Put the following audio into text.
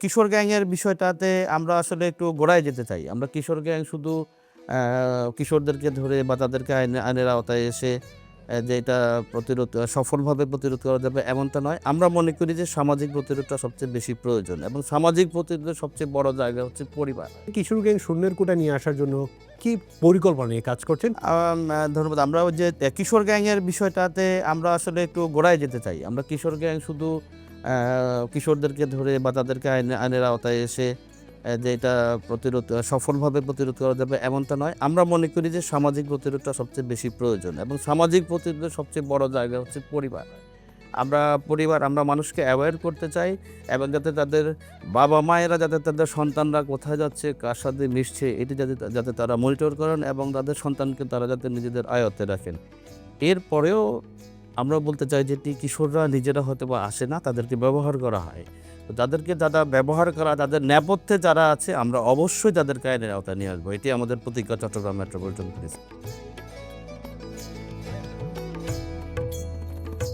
কিশোর গ্যাংয়ের বিষয়টাতে আমরা আসলে একটু গোড়ায় যেতে চাই। আমরা কিশোর গ্যাং শুধু কিশোরদেরকে ধরে বা তাদেরকে আইনের আওতায় এসে যে এটা সফলভাবে প্রতিরোধ করা যাবে এমনটা নয়। আমরা মনে করি যে সামাজিক প্রতিরোধটা সবচেয়ে বেশি প্রয়োজন এবং সামাজিক প্রতিরোধের সবচেয়ে বড় জায়গা হচ্ছে পরিবার। কিশোর গ্যাং শূন্যের কোটা নিয়ে আসার জন্য কি পরিকল্পনা নিয়ে কাজ করছেন? ধন্যবাদ। আমরা ওই যে কিশোর গ্যাংয়ের বিষয়টাতে আমরা আসলে একটু গোড়ায় যেতে চাই। আমরা কিশোর গ্যাং শুধু কিশোরদেরকে ধরে বা তাদেরকে আইনের আওতায় এসে যে এটা সফলভাবে প্রতিরোধ করা যাবে এমনটা নয়। আমরা মনে করি যে সামাজিক প্রতিরোধটা সবচেয়ে বেশি প্রয়োজন এবং সামাজিক প্রতিরোধের সবচেয়ে বড় জায়গা হচ্ছে পরিবার। আমরা মানুষকে অ্যাওয়্যার করতে চাই এবং যাতে তাদের বাবা-মায়েরা যাতে তাদের সন্তানরা কোথায় যাচ্ছে, কার সাথে মিশছে এটি যাতে তারা মনিটর করেন এবং তাদের সন্তানকে তারা যাতে নিজেদের আয়ত্তে রাখেন। এরপরেও আমরা বলতে চাই যে কিশোররা নিজেরা হয়তোবা আসে না, তাদেরকে ব্যবহার করা হয়। তো তাদেরকে যারা ব্যবহার করা, তাদের নেপথ্যে যারা আছে আমরা অবশ্যই তাদেরকে আইনের আওতায় নিয়ে আসবো। এটি আমাদের প্রতিজ্ঞা চট্টগ্রাম মেট্রোপলিটন পুলিশ।